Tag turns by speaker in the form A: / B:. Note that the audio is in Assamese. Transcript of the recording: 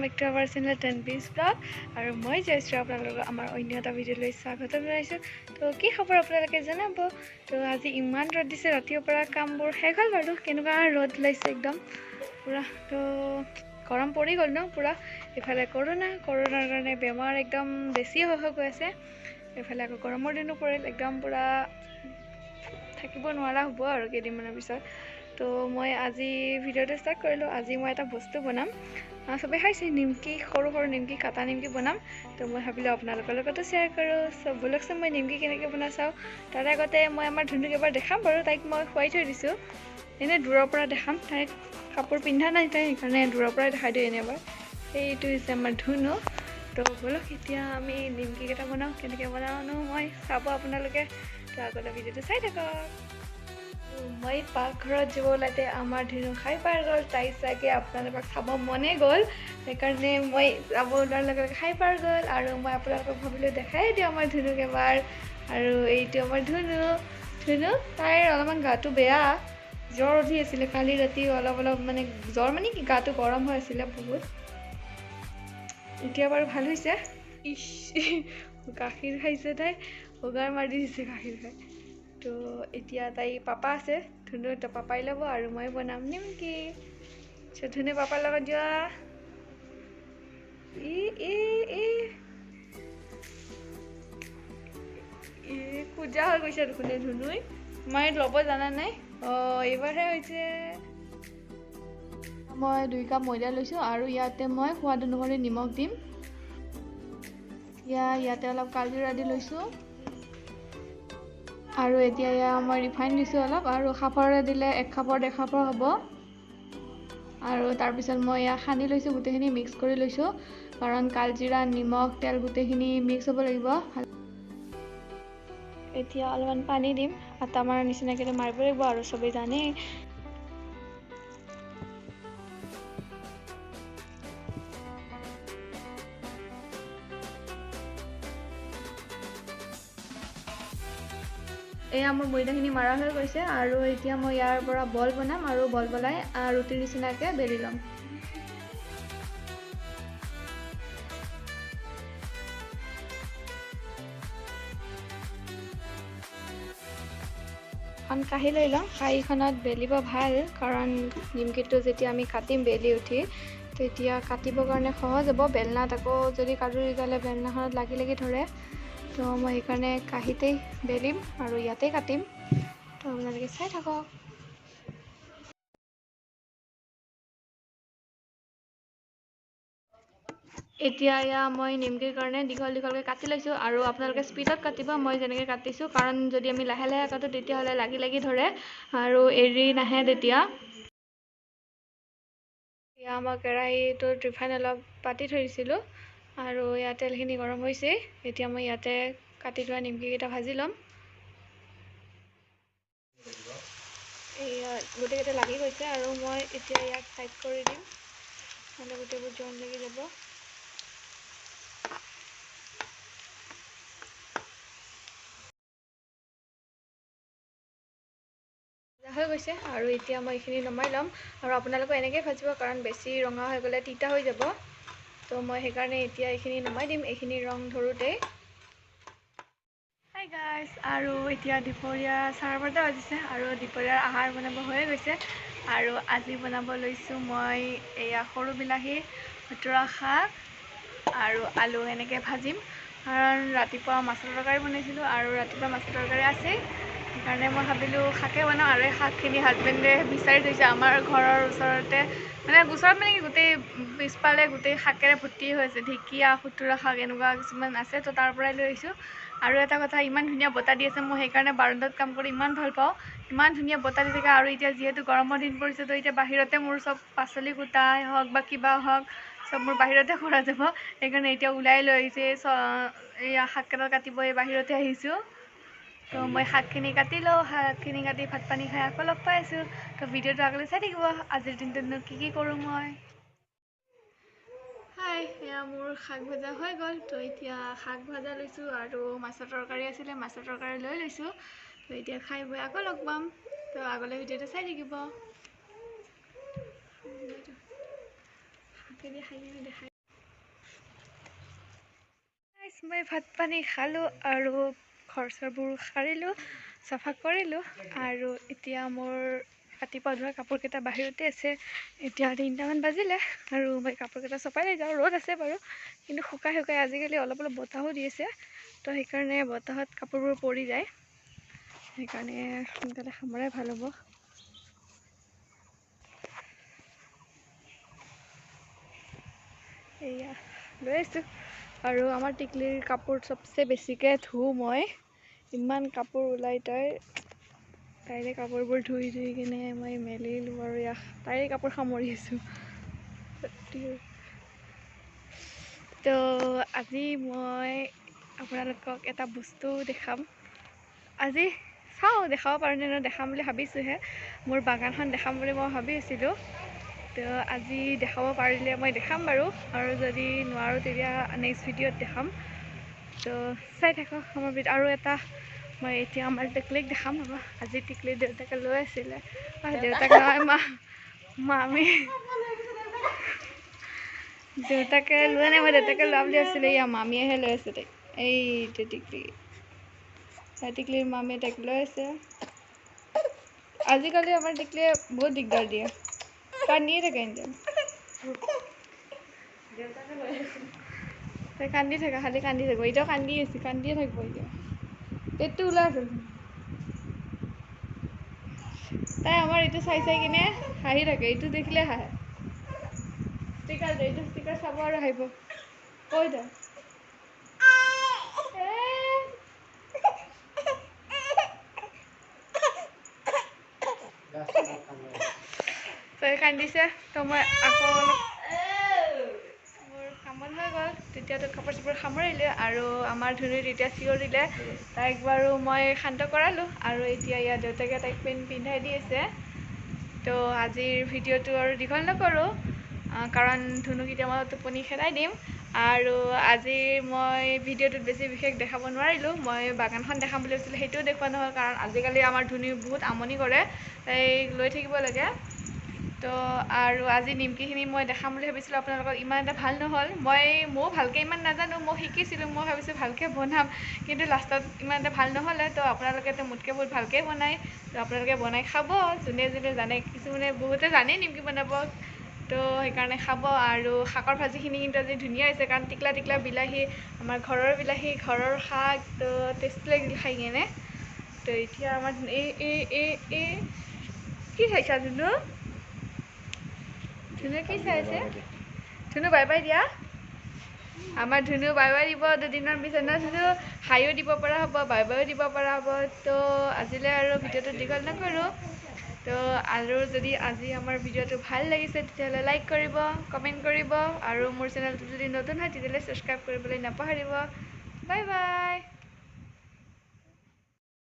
A: বেক টু আৱাৰ চেনেল টেনপিজ ব্লগ আৰু মই জয়শ্ৰী আপোনালোকক আমাৰ অন্য এটা ভিডিঅ'লৈ স্বাগতম জনাইছোঁ। তো কি খবৰ আপোনালোকে জনাব। তো আজি ইমান ৰ'দ দিছে, ৰাতিৰ পৰা কামবোৰ শেষ হ'ল বাৰু। কেনেকুৱা ৰ'দ ওলাইছে একদম পূৰা। তো গৰম পৰি গ'ল ন পূৰা। ইফালে কৰোণাৰ কাৰণে বেমাৰ একদম বেছি হৈ গৈ আছে। এইফালে আকৌ গৰমৰ দিনো পৰিল, একদম পূৰা থাকিব নোৱাৰা হ'ব আৰু কেইদিনমানৰ পিছত। তো মই আজি ভিডিঅ'টো ষ্টাৰ্ট কৰিলোঁ। আজি মই এটা বস্তু বনাম, চবেই খাইছে নিমকি, সৰু সৰু নিমকি, কাটা নিমকি বনাম। তো মই ভাবিলোঁ আপোনালোকৰ লগতো শ্বেয়াৰ কৰোঁ। চব ব'লকচোন মই নিমকি কেনেকৈ বনাই চাওঁ। তাৰ আগতে মই আমাৰ ধুনুক এবাৰ দেখাম বাৰু। তাইক মই খুৱাই থৈ দিছোঁ, এনেই দূৰৰ পৰা দেখাম। তাইক কাপোৰ পিন্ধা নাই তাই, সেইকাৰণে দূৰৰ পৰাই দেখাই দিওঁ এনেই এবাৰ। সেইটো হৈছে আমাৰ ধুনু। তো ব'লক এতিয়া আমি নিমকিকেইটা বনাওঁ। কেনেকৈ বনাওঁনো মই চাব আপোনালোকে। তো আগতে ভিডিঅ'টো চাই থাকক। মই পাকঘৰত যাব ওলাইতে আমাৰ ধুনু খাই পাই গ'ল। তাই চাগে আপোনালোকক চাব মনে গ'ল, সেইকাৰণে মই যাব ওলোৱাৰ লগে লগে খাই পাই গ'ল। আৰু মই আপোনালোকক ভাবিলোঁ দেখাই দিওঁ আমাৰ ধুনুক এবাৰ। আৰু এইটো আমাৰ ধুনু। তাইৰ অলপমান গাটো বেয়া, জ্বৰ উঠি আছিলে কালি ৰাতি। অলপ মানে জ্বৰ মানে কি, গাটো গৰম হৈ আছিলে বহুত। এতিয়া বাৰু ভাল হৈছে। ইচ, গাখীৰ খাইছে তাই, উগাৰ মাৰি দিছে গাখীৰ খাই। তো এতিয়া তাই পাপা আছে, ধুনু তো পাপাই ল'ব আৰু মই বনাম নিমকি। ধুনু পাপাৰ লগত যোৱা। পূজা হৈ গৈছে দেখোন ধুনুই। মই ল'ব জানা নাই। এইবাৰহে হৈছে। মই 2 কাপ ময়দা লৈছোঁ আৰু ইয়াতে মই সোৱাদ অনুসৰি নিমখ দিম। ইয়াতে অলপ কালজিৰা দি লৈছোঁ আৰু এতিয়া মই ৰিফাইন দিছোঁ অলপ, আৰু খাপৰে দিলে 1 কাপৰ 1.5 কাপৰ হ'ব। আৰু তাৰপিছত মই সানি লৈছোঁ, গোটেইখিনি মিক্স কৰি লৈছোঁ, কাৰণ কালজিৰা, নিমখ, তেল গোটেইখিনি মিক্স হ'ব লাগিব। এতিয়া অলপমান পানী দিম, আটা মাৰাৰ নিচিনাকৈ মাৰিব লাগিব আৰু চবেই জানেই। এয়া মোৰ ময়দাখিনি মাৰা হৈ গৈছে, আৰু এতিয়া মই ইয়াৰ পৰা বল বনাম আৰু বল বনাই ৰুটিৰ নিচিনাকৈ বেলি ল'ম। এখন কাঁহী লৈ লওঁ। কাঁহীখনত বেলিব ভাল, কাৰণ নিমকিটো যেতিয়া আমি কাটিম বেলি উঠি, তেতিয়া কাটিবৰ কাৰণে সহজ হ'ব। বেলনাত আকৌ যদি কাটো তেতিয়াহ'লে বেলনাখনত লাগি ধৰে। তো মই সেইকাৰণে কাঁহীতেই বেলিম আৰু ইয়াতেই কাটিম। তো আপোনালোকে চাই থাকক। এতিয়া মই নিমকিৰ কাৰণে দীঘলকৈ কাটি লৈছোঁ, আৰু আপোনালোকে স্পীডত কাটিব, মই যেনেকৈ কাটিছোঁ। কাৰণ যদি আমি লাহে লাহে কাটোঁ তেতিয়াহ'লে লাগি ধৰে আৰু এৰি নাহে তেতিয়া। মই কেৰাহীটোত ৰিফাইন অলপ পাতি থৈ দিছিলোঁ, আৰু তেলখিনি গৰম হৈছে। এতিয়া মই ইয়াতে কাটি থোৱা নিমকিকেইটা ভাজি ল'ম। গোটেইকেইটা লাগি গৈছে, আৰু মই এতিয়া ইয়াক চাইড কৰি দিম, নহ'লে গোটেইবোৰ জইন লাগি যাব। হৈ গৈছে, আৰু এতিয়া মই এইখিনি নমাই ল'ম। আৰু আপোনালোকে এনেকৈ ভাজিব, কাৰণ বেছি ৰঙা হৈ গ'লে তিতা হৈ যাব। তো মই সেইকাৰণে এতিয়া এইখিনি নমাই দিম, এইখিনি ৰং ধৰোঁতেই। হাই গাইজ, আৰু এতিয়া দুপৰীয়া 12:30 বাজিছে, আৰু দুপৰীয়াৰ আহাৰ বনাব হৈয়ে গৈছে। আৰু আজি বনাব লৈছোঁ মই এয়া সৰু বিলাহী, খুতুৰা শাক আৰু আলু এনেকৈ ভাজিম। কাৰণ ৰাতিপুৱা মাছৰ তৰকাৰী বনাইছিলোঁ, আৰু ৰাতিপুৱা মাছৰ তৰকাৰী আছেই। সেইকাৰণে মই ভাবিলোঁ শাকে বনাওঁ। আৰু এই শাকখিনি হাজবেণ্ডে বিচাৰি থৈছে আমাৰ ঘৰৰ ওচৰতে, মানে কি গোটেই পিছফালে গোটেই শাকেৰে ভৰ্তি হৈ আছে। ঢেকীয়া, খুতুৰা শাক এনেকুৱা কিছুমান আছে, তো তাৰ পৰাই লৈ আহিছোঁ। আৰু এটা কথা, ইমান ধুনীয়া বতাহ দি আছে, মই সেইকাৰণে বাৰান্দাত কাম কৰি ইমান ভাল পাওঁ। ইমান ধুনীয়া বতাহ দি থাকে। আৰু এতিয়া যিহেতু গৰমৰ দিন পৰিছে, তো এতিয়া বাহিৰতে মোৰ চব পাচলি কুটাই হওক বা কিবা হওক, চব মোৰ বাহিৰতে কৰা যাব। সেইকাৰণে এতিয়া ওলাই লৈ আহিছে, এয়া শাককেইডাল কাটিব এই বাহিৰতে আহিছোঁ। তো মই শাকখিনি কাটি লওঁ, শাকখিনি কাটি ভাত পানী খাই আকৌ লগ পাই আছোঁ। তো ভিডিঅ'টো আগলৈ চাই থাকিব, আজিৰ দিনটোতনো কি কৰোঁ মই। হাই, এয়া মোৰ শাক ভজা হৈ গ'ল। তো এতিয়া শাক ভজা লৈছোঁ, আৰু মাছৰ তৰকাৰী আছিলে, মাছৰ তৰকাৰী লৈ লৈছোঁ। তো এতিয়া খাই বৈ আকৌ লগ পাম। তো আগলৈ ভিডিঅ'টো চাই থাকিব। শাকেদি খাই দেখাই মই ভাত পানী খালোঁ আৰু ঘৰ চৰবোৰ সাৰিলোঁ, চাফা কৰিলোঁ আৰু এতিয়া মোৰ ৰাতিপুৱা ধোৱা কাপোৰকেইটা বাহিৰতে আছে। এতিয়া 3টামান বাজিলে আৰু মই কাপোৰকেইটা চপাই লৈ যাওঁ। ৰ'দ আছে বাৰু, কিন্তু শুকাই আজিকালি অলপ অলপ বতাহো দি আছে, তো সেইকাৰণে বতাহত কাপোৰবোৰ পৰি যায়। সেইকাৰণে সোনকালে সামৰাই ভাল হ'ব। এয়া লৈ আছোঁ আৰু আমাৰ টিকলিৰ কাপোৰ চবচে বেছিকৈ ধুওঁ মই। ইমান কাপোৰ ওলাই তাইৰে কাপোৰবোৰ ধুই কিনে মই মেলিলোঁ আৰু তাইৰে কাপোৰ সামৰি আছোঁ। তো আজি মই আপোনালোকক এটা বস্তু দেখাম। আজি চাওঁ দেখাব পাৰোঁ নে নহয়, দেখাম বুলি ভাবিছোঁহে। মোৰ বাগানখন দেখাম বুলি মই ভাবি আছিলোঁ, তো আজি দেখাব পাৰিলে মই দেখাম বাৰু, আৰু যদি নোৱাৰোঁ তেতিয়া নেক্সট ভিডিঅ'ত দেখাম। তো চাই থাকক আমাৰ ভিডিঅ'। আৰু এটা মই এতিয়া আমাৰ টিকলিক দেখাম হ'ব। আজি টিকলিৰ দেউতাকে লৈ আছিলে, দেউতাক নহয় মামী, দেউতাকে লোৱা নাই, মই দেউতাকে লোৱা বুলি আছিলে। মামীয়েহে লৈ আছে তাইক। এইটো টিকলিৰ মামীয়ে তাইক লৈ আছে। আজিকালি আমাৰ টিকলিয়ে বহুত দিগদাৰ দিয়ে, কান্দিয়ে থাকে এনিটাইম। তাই কান্দি থাকে, খালি কান্দি থাকিব। এতিয়াও কান্দিয়ে থাকিব। এতিয়া পেটটো ওলাই আছে। তাই আমাৰ এইটো চাই কিনে হাঁহি থাকে, এইটো দেখিলে হাঁহে। এইটো ষ্টিকাৰ চাব আৰু হাঁহিব। কৈ দে তই কান্দিছে, তো মই আকৌ মোৰ কামত হৈ গ'ল। তেতিয়াতো কাপোৰ চাপোৰ সামৰিলে আৰু আমাৰ ধুনুৱে তেতিয়া চিঞৰিলে, তাইক বাৰু মই শান্ত কৰালোঁ আৰু এতিয়া দেউতাকে তাইক পিন্ধাই দি আছে। তো আজিৰ ভিডিঅ'টো আৰু দীঘল নকৰোঁ, কাৰণ ধুনুক এতিয়া মই টোপনি খেদাই দিম। আৰু আজি মই ভিডিঅ'টোত বেছি বিশেষ দেখাব নোৱাৰিলোঁ। মই বাগানখন দেখাম বুলি ভাবিছিলোঁ, সেইটোও দেখুওৱা নহ'ল, কাৰণ আজিকালি আমাৰ ধুনুৱে বহুত আমনি কৰে, তাইক লৈ থাকিব লাগে। তো আৰু আজি নিমকিখিনি মই দেখাম বুলি ভাবিছিলোঁ আপোনালোকক, ইমান এটা ভাল নহ'ল। ময়ো ভালকৈ ইমান নাজানো, মই শিকিছিলোঁ, মই ভাবিছোঁ ভালকৈ বনাম, কিন্তু লাষ্টত ইমান এটা ভাল নহ'লে। তো আপোনালোকেতো মোতকৈ বহুত ভালকৈ বনায়, তো আপোনালোকে বনাই খাব, যোনে জানে। কিছুমানে বহুতে জানে নিমকি বনাব, তো সেইকাৰণে খাব। আৰু শাকৰ ভাজিখিনি কিন্তু আজি ধুনীয়া হৈছে, কাৰণ টিকলা বিলাহী, আমাৰ ঘৰৰ বিলাহী, ঘৰৰ শাক, তো টেষ্টি লাগিল খাই কিনে। তো এতিয়া আমাৰ কি খাইছা ধুনু? ধুনু কি চাই আছে? ধুনু বাই বাই দিয়া। আমাৰ ধুনু বাই বাই দিব দুদিনমান পিছত ন। ধুনু হাইও দিব পৰা হ'ব, বাই বাইও দিব পৰা হ'ব। তো আজিলৈ আৰু ভিডিঅ'টো দীঘল নকৰোঁ। তো আৰু যদি আজি আমাৰ ভিডিঅ'টো ভাল লাগিছে তেতিয়াহ'লে লাইক কৰিব, কমেণ্ট কৰিব, আৰু মোৰ চেনেলটো যদি নতুন হয় তেতিয়াহ'লে ছাবস্ক্ৰাইব কৰিবলৈ নাপাহৰিব। Bye bye.